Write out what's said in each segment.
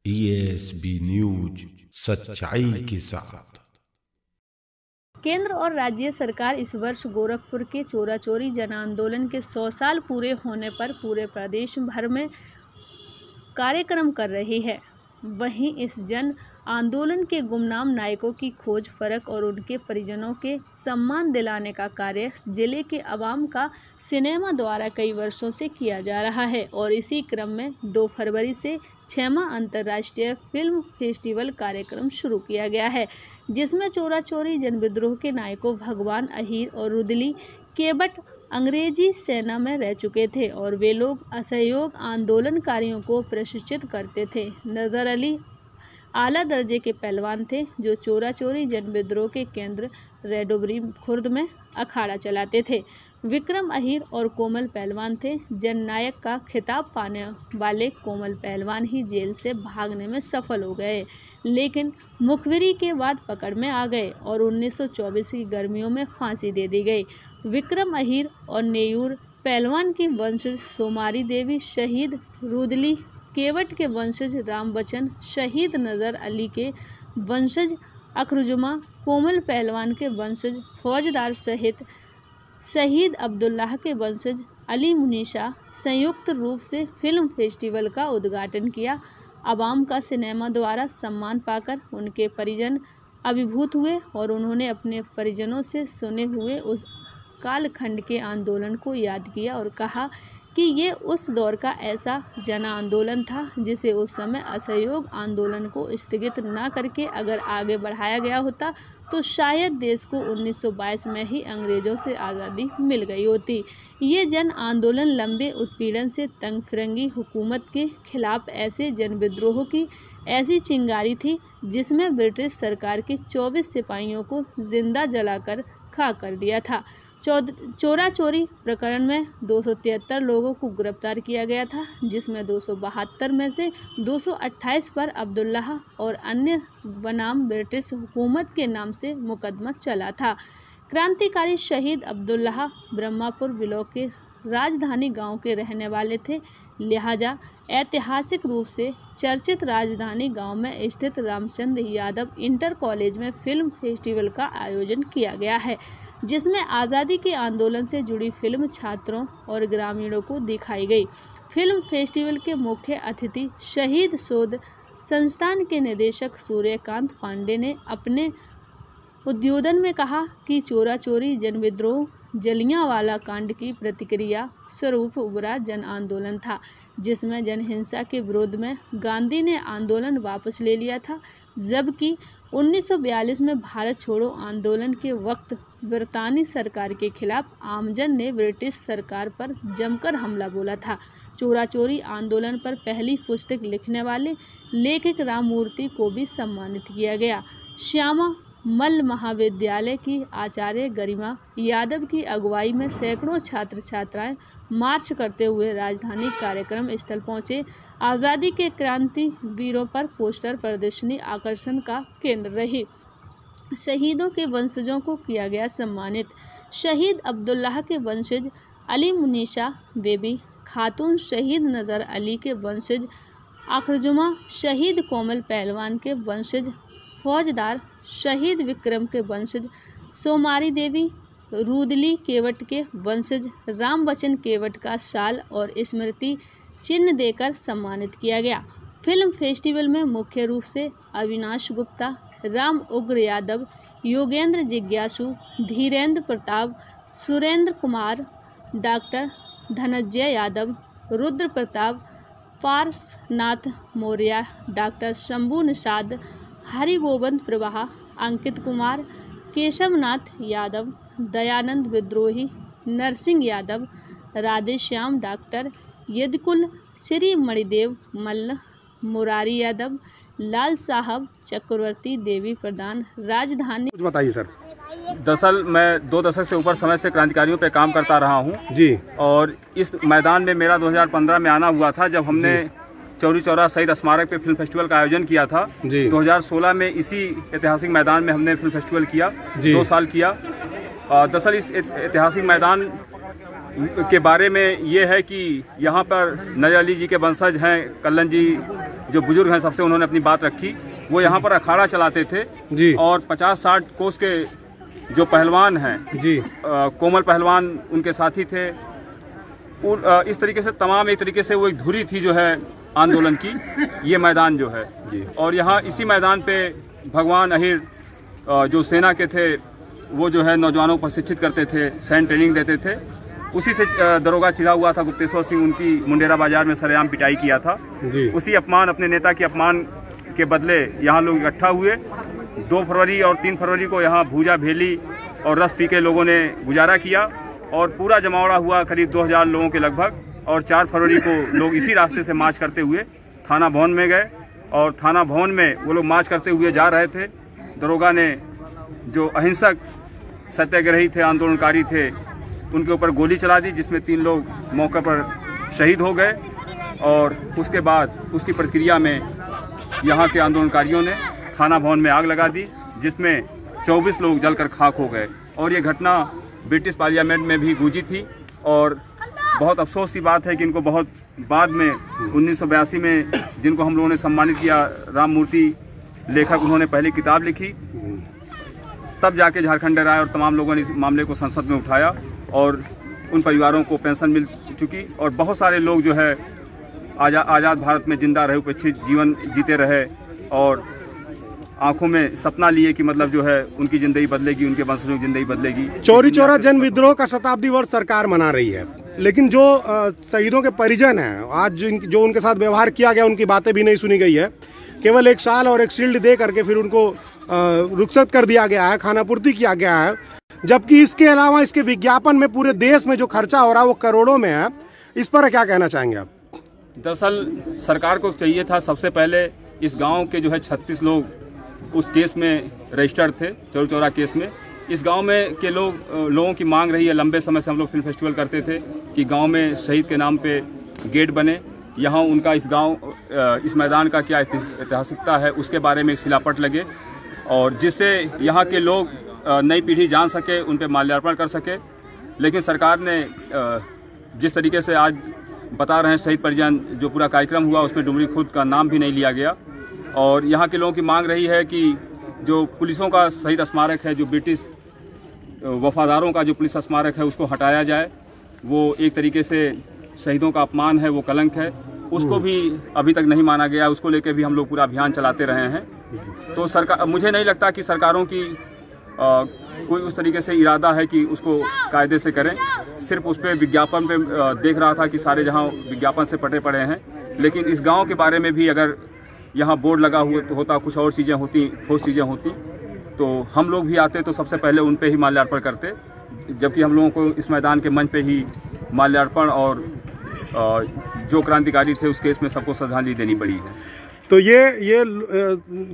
ESB news, सच्चाई के साथ। केंद्र और राज्य सरकार इस वर्ष गोरखपुर के चोरा चोरी जन आंदोलन के 100 साल पूरे होने पर पूरे प्रदेश भर में कार्यक्रम कर रही है। वहीं इस जन आंदोलन के गुमनाम नायकों की खोज, फरक और उनके परिजनों के सम्मान दिलाने का कार्य जिले के अवाम का सिनेमा द्वारा कई वर्षों से किया जा रहा है और इसी क्रम में 2 फरवरी से 6वां अंतर्राष्ट्रीय फिल्म फेस्टिवल कार्यक्रम शुरू किया गया है, जिसमें चोरा चोरी जन विद्रोह के नायकों भगवान अहीर और रुदली केवट अंग्रेजी सेना में रह चुके थे और वे लोग असहयोग आंदोलनकारियों को प्रशिक्षित करते थे। नजर अली आला दर्जे के पहलवान थे जो चोरा चोरी जन विद्रोह के केंद्र रेडोबरी खुर्द में अखाड़ा चलाते थे। विक्रम अहीर और कोमल पहलवान थे। जननायक का खिताब पाने वाले कोमल पहलवान ही जेल से भागने में सफल हो गए, लेकिन मुखबिरी के बाद पकड़ में आ गए और 1924 की गर्मियों में फांसी दे दी गई। विक्रम अहीर और नेयूर पहलवान की वंशज सोमारी देवी शहीद, रुदली केवट के वंशज राम बच्चन शहीद, नजर अली के वंशज अखरुजुमा, कोमल पहलवान के वंशज फौजदार सहित शहीद अब्दुल्लाह के वंशज अली मुनीशा संयुक्त रूप से फिल्म फेस्टिवल का उद्घाटन किया। अवाम का सिनेमा द्वारा सम्मान पाकर उनके परिजन अभिभूत हुए और उन्होंने अपने परिजनों से सुने हुए उस कालखंड के आंदोलन को याद किया और कहा कि ये उस दौर का ऐसा जन आंदोलन था जिसे उस समय असहयोग आंदोलन को स्थगित न करके अगर आगे बढ़ाया गया होता तो शायद देश को 1922 में ही अंग्रेजों से आज़ादी मिल गई होती। ये जन आंदोलन लंबे उत्पीड़न से तंग फिरंगी हुकूमत के खिलाफ ऐसे जन विद्रोह की ऐसी चिंगारी थी जिसमें ब्रिटिश सरकार के 24 सिपाहियों को जिंदा जलाकर खा कर दिया था। चोरा चोरी प्रकरण में 273 लोगों को गिरफ्तार किया गया था, जिसमें 272 में से 228 पर अब्दुल्लाह और अन्य बनाम ब्रिटिश हुकूमत के नाम से मुकदमा चला था। क्रांतिकारी शहीद अब्दुल्लाह ब्रह्मापुर ब्लॉक के राजधानी गांव के रहने वाले थे, लिहाजा ऐतिहासिक रूप से चर्चित राजधानी गांव में स्थित रामचंद्र यादव इंटर कॉलेज में फिल्म फेस्टिवल का आयोजन किया गया है, जिसमें आज़ादी के आंदोलन से जुड़ी फिल्म छात्रों और ग्रामीणों को दिखाई गई। फिल्म फेस्टिवल के मुख्य अतिथि शहीद शोध संस्थान के निदेशक सूर्यकांत पांडे ने अपने उद्बोधन में कहा कि चोरा चोरी जन विद्रोह जलियांवाला कांड की प्रतिक्रिया स्वरूप उभरा जन आंदोलन था, जिसमें जनहिंसा के विरोध में गांधी ने आंदोलन वापस ले लिया था, जबकि 1942 में भारत छोड़ो आंदोलन के वक्त ब्रितानी सरकार के खिलाफ आमजन ने ब्रिटिश सरकार पर जमकर हमला बोला था। चोरा चोरी आंदोलन पर पहली पुस्तक लिखने वाले लेखक राममूर्ति को भी सम्मानित किया गया। श्यामा मल्ल महाविद्यालय की आचार्य गरिमा यादव की अगुवाई में सैकड़ों छात्र छात्राएं मार्च करते हुए राजधानी कार्यक्रम स्थल पहुंचे। आज़ादी के क्रांति वीरों पर पोस्टर प्रदर्शनी आकर्षण का केंद्र रही। शहीदों के वंशजों को किया गया सम्मानित। शहीद अब्दुल्लाह के वंशज अली मुनीशा बेबी खातून, शहीद नजर अली के वंशज अखरुजुमा, शहीद कोमल पहलवान के वंशज फौजदार, शहीद विक्रम के वंशज सोमारी देवी, रुदली केवट के वंशज राम बच्चन केवट का शाल और स्मृति चिन्ह देकर सम्मानित किया गया। फिल्म फेस्टिवल में मुख्य रूप से अविनाश गुप्ता, राम उग्र यादव, योगेंद्र जिज्ञासु, धीरेन्द्र प्रताप, सुरेंद्र कुमार, डॉक्टर धनंजय यादव, रुद्र प्रताप, पार्सनाथ मौर्य, डॉक्टर शंभू निषाद, हरिगोविंद प्रवाह, अंकित कुमार, केशवनाथ यादव, दयानंद विद्रोही, नरसिंह यादव, राधेश्याम, डॉक्टर यदकुल, श्री मणिदेव मल्ल, मुरारी यादव, लाल साहब चक्रवर्ती, देवी प्रधान, राजधानी। कुछ बताइए सर। दरअसल मैं 2 दशक से ऊपर समय से क्रांतिकारियों पे काम करता रहा हूँ जी, और इस मैदान में मेरा 2015 में आना हुआ था जब हमने चौरी चौरा शहीद स्मारक पे फिल्म फेस्टिवल का आयोजन किया था। 2016 में इसी ऐतिहासिक मैदान में हमने फिल्म फेस्टिवल किया, 2 साल किया। दरअसल इस ऐतिहासिक मैदान के बारे में ये है कि यहाँ पर नजर अली जी के वंशज हैं, कल्लन जी जो बुजुर्ग हैं सबसे उन्होंने अपनी बात रखी। वो यहाँ पर अखाड़ा चलाते थे जी। और 50-60 कोस के जो पहलवान हैं जी, कोमल पहलवान उनके साथी थे। इस तरीके से तमाम एक तरीके से वो एक धुरी थी जो है आंदोलन की, ये मैदान जो है जी। और यहाँ इसी मैदान पे भगवान अहिर जो सेना के थे वो जो है नौजवानों को प्रशिक्षित करते थे, सैन्य ट्रेनिंग देते थे। उसी से दरोगा चिढ़ा हुआ था गुप्तेश्वर सिंह, उनकी मुंडेरा बाजार में सरेआम पिटाई किया था जी। उसी अपमान, अपने नेता के अपमान के बदले यहाँ लोग इकट्ठा हुए। 2 फरवरी और 3 फरवरी को यहाँ भूजा भेली और रस पी के लोगों ने गुजारा किया और पूरा जमावड़ा हुआ करीब 2000 लोगों के लगभग। और 4 फरवरी को लोग इसी रास्ते से मार्च करते हुए थाना भवन में गए और थाना भवन में वो लोग मार्च करते हुए जा रहे थे। दरोगा ने जो अहिंसक सत्याग्रही थे, आंदोलनकारी थे, उनके ऊपर गोली चला दी जिसमें 3 लोग मौके पर शहीद हो गए। और उसके बाद उसकी प्रक्रिया में यहाँ के आंदोलनकारियों ने थाना भवन में आग लगा दी जिसमें 24 लोग जलकर खाक हो गए। और ये घटना ब्रिटिश पार्लियामेंट में भी गूंजी थी। और बहुत अफसोस की बात है कि इनको बहुत बाद में 1982 में जिनको हम लोगों ने सम्मानित किया, राम मूर्ति लेखक, उन्होंने पहली किताब लिखी, तब जाके झारखंड आए और तमाम लोगों ने इस मामले को संसद में उठाया और उन परिवारों को पेंशन मिल चुकी। और बहुत सारे लोग जो है आज़ाद भारत में जिंदा रहे, उपेक्षित जीवन जीते रहे और आंखों में सपना लिए कि मतलब जो है उनकी जिंदगी बदलेगी, उनके वंशजों की जिंदगी बदलेगी। चौरी चौरा जन विद्रोह का शताब्दी वर्ष सरकार मना रही है, लेकिन जो शहीदों के परिजन हैं, आज जो उनके साथ व्यवहार किया गया उनकी बातें भी नहीं सुनी गई है। केवल एक शाल और एक शील्ड दे करके फिर उनको रुखसत कर दिया गया है, खानापूर्ति किया गया है। जबकि इसके अलावा इसके विज्ञापन में पूरे देश में जो खर्चा हो रहा है वो करोड़ों में है। इस पर क्या कहना चाहेंगे आप? दरअसल सरकार को चाहिए था सबसे पहले इस गांव के जो है 36 लोग उस केस में रजिस्टर्ड थे, चौरी चौरा केस में। इस गांव में के लोगों की मांग रही है, लंबे समय से हम लोग फिल्म फेस्टिवल करते थे कि गांव में शहीद के नाम पे गेट बने। यहाँ उनका इस मैदान का क्या ऐतिहासिकता है उसके बारे में एक सिलापट लगे और जिससे यहाँ के लोग नई पीढ़ी जान सके, उन पर माल्यार्पण कर सके। लेकिन सरकार ने जिस तरीके से आज बता रहे हैं शहीद परिजन, जो पूरा कार्यक्रम हुआ उसमें डुमरी खुर्द का नाम भी नहीं लिया गया। और यहाँ के लोगों की मांग रही है कि जो पुलिसों का शहीद स्मारक है, जो ब्रिटिश वफादारों का जो पुलिस स्मारक है, उसको हटाया जाए। वो एक तरीके से शहीदों का अपमान है, वो कलंक है, उसको भी अभी तक नहीं माना गया। उसको लेकर भी हम लोग पूरा अभियान चलाते रहे हैं। तो सरकार, मुझे नहीं लगता कि सरकारों की कोई उस तरीके से इरादा है कि उसको कायदे से करें। सिर्फ उस पर विज्ञापन पे देख रहा था कि सारे जहाँ विज्ञापन से पटे पड़े हैं। लेकिन इस गांव के बारे में भी अगर यहाँ बोर्ड लगा हुआ होता, कुछ और चीज़ें होती, ठोस चीज़ें होती, तो हम लोग भी आते तो सबसे पहले उन पे ही माल्यार्पण करते। जबकि हम लोगों को इस मैदान के मंच पे ही माल्यार्पण और जो क्रांतिकारी थे उस केस में सबको श्रद्धांजलि देनी पड़ी है। तो ये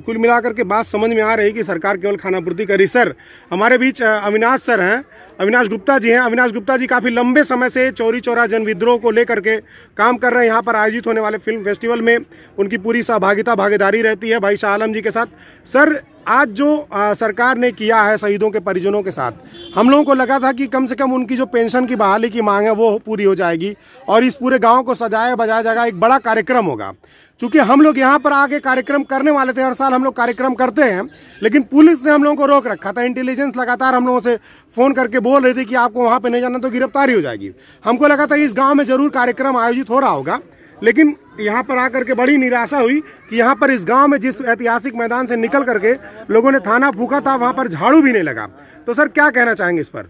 कुल मिलाकर के बात समझ में आ रही कि सरकार केवल खानापूर्ति करी। सर, हमारे बीच अविनाश सर हैं, अविनाश गुप्ता जी हैं। अविनाश गुप्ता जी काफ़ी लंबे समय से चौरी चौरा जन विद्रोह को लेकर के काम कर रहे हैं। यहाँ पर आयोजित होने वाले फिल्म फेस्टिवल में उनकी पूरी भागीदारी रहती है भाई शाह आलम जी के साथ। सर, आज जो सरकार ने किया है शहीदों के परिजनों के साथ, हम लोगों को लगा था कि कम से कम उनकी जो पेंशन की बहाली की मांग है वो पूरी हो जाएगी और इस पूरे गांव को सजाया बजाया जाएगा, एक बड़ा कार्यक्रम होगा। क्योंकि हम लोग यहाँ पर आके कार्यक्रम करने वाले थे, हर साल हम लोग कार्यक्रम करते हैं, लेकिन पुलिस ने हम लोगों को रोक रखा था। इंटेलिजेंस लगातार हम लोगों से फ़ोन करके बोल रही थी कि आपको वहाँ पे नहीं जाना तो गिरफ्तारी हो जाएगी। हमको लगा था इस गाँव में ज़रूर कार्यक्रम आयोजित हो रहा होगा, लेकिन यहाँ पर आकर के बड़ी निराशा हुई कि यहाँ पर इस गांव में जिस ऐतिहासिक मैदान से निकल करके लोगों ने थाना फूका था, वहाँ पर झाड़ू भी नहीं लगा। तो सर, क्या कहना चाहेंगे इस पर?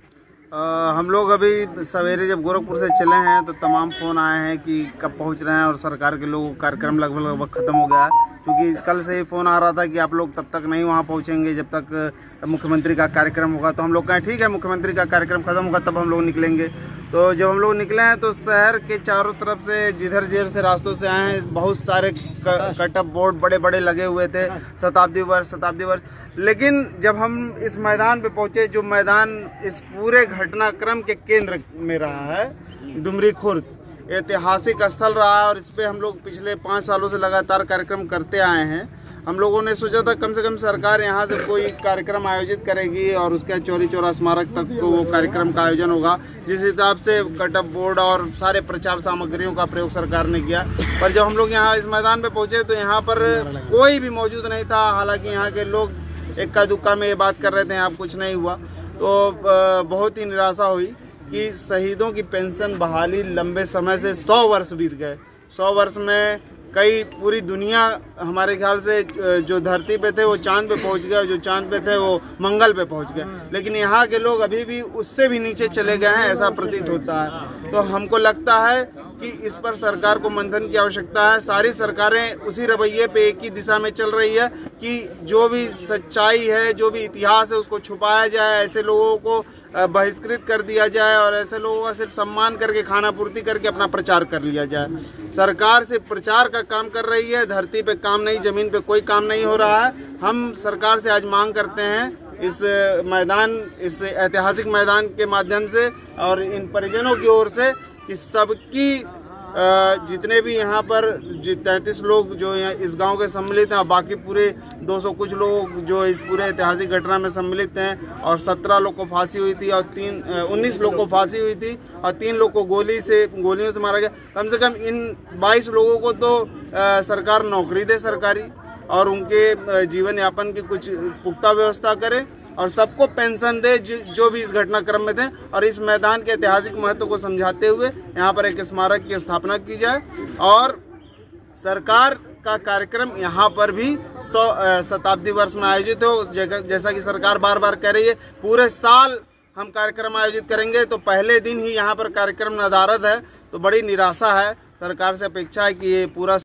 हम लोग अभी सवेरे जब गोरखपुर से चले हैं तो तमाम फ़ोन आए हैं कि कब पहुँच रहे हैं और सरकार के लोग कार्यक्रम लगभग ख़त्म हो गया। क्योंकि कल से ही फ़ोन आ रहा था कि आप लोग तब तक नहीं वहाँ पहुँचेंगे जब तक मुख्यमंत्री का कार्यक्रम होगा। तो हम लोग कहें ठीक है, मुख्यमंत्री का कार्यक्रम ख़त्म होगा तब हम लोग निकलेंगे। तो जब हम लोग निकले हैं तो शहर के चारों तरफ से जिधर से रास्तों से आए हैं, बहुत सारे कटअप बोर्ड बड़े बड़े लगे हुए थे, शताब्दी वर्ष। लेकिन जब हम इस मैदान पे पहुंचे, जो मैदान इस पूरे घटनाक्रम के केंद्र में रहा है, डुमरी खुर्द ऐतिहासिक स्थल रहा है और इस पे हम लोग पिछले 5 सालों से लगातार कार्यक्रम करते आए हैं। हम लोगों ने सोचा था कम से कम सरकार यहाँ से कोई कार्यक्रम आयोजित करेगी और उसके चौरी चौरा स्मारक तक को वो कार्यक्रम का आयोजन होगा, जिस हिसाब से कटअप बोर्ड और सारे प्रचार सामग्रियों का प्रयोग सरकार ने किया। पर जब हम लोग यहाँ इस मैदान पे पहुँचे तो यहाँ पर कोई भी मौजूद नहीं था। हालांकि यहाँ के लोग इक्का दुक्का में ये बात कर रहे थे यहाँ कुछ नहीं हुआ, तो बहुत ही निराशा हुई कि शहीदों की पेंशन बहाली लंबे समय से 100 वर्ष बीत गए। 100 वर्ष में कई पूरी दुनिया हमारे ख्याल से जो धरती पे थे वो चांद पे पहुंच गए, जो चांद पे थे वो मंगल पे पहुंच गए, लेकिन यहाँ के लोग अभी भी उससे भी नीचे चले गए हैं, ऐसा प्रतीत होता है। तो हमको लगता है कि इस पर सरकार को मंथन की आवश्यकता है। सारी सरकारें उसी रवैये पे एक ही दिशा में चल रही है कि जो भी सच्चाई है, जो भी इतिहास है उसको छुपाया जाए, ऐसे लोगों को बहिष्कृत कर दिया जाए और ऐसे लोगों का सिर्फ सम्मान करके खाना पूर्ति करके अपना प्रचार कर लिया जाए। सरकार सिर्फ प्रचार का काम कर रही है, धरती पे काम नहीं, जमीन पे कोई काम नहीं हो रहा है। हम सरकार से आज मांग करते हैं इस मैदान, इस ऐतिहासिक मैदान के माध्यम से और इन परिजनों की ओर से कि सबकी जितने भी यहाँ पर 33 लोग जो इस गांव के सम्मिलित हैं और बाकी पूरे 200 कुछ लोग जो इस पूरे ऐतिहासिक घटना में सम्मिलित हैं और 17 लोग को फांसी हुई थी और 19 लोग को फांसी हुई थी और 3 लोग को गोलियों से मारा गया। कम से कम इन 22 लोगों को तो सरकार नौकरी दे सरकारी और उनके जीवन यापन की कुछ पुख्ता व्यवस्था करे और सबको पेंशन दे जो भी इस घटनाक्रम में थे, और इस मैदान के ऐतिहासिक महत्व को समझाते हुए यहाँ पर एक स्मारक की स्थापना की जाए और सरकार का कार्यक्रम यहाँ पर भी 100 शताब्दी वर्ष में आयोजित हो। जैसा कि सरकार बार बार कह रही है पूरे साल हम कार्यक्रम आयोजित करेंगे, तो पहले दिन ही यहाँ पर कार्यक्रम नदारद है, तो बड़ी निराशा है। सरकार से अपेक्षा है कि ये पूरा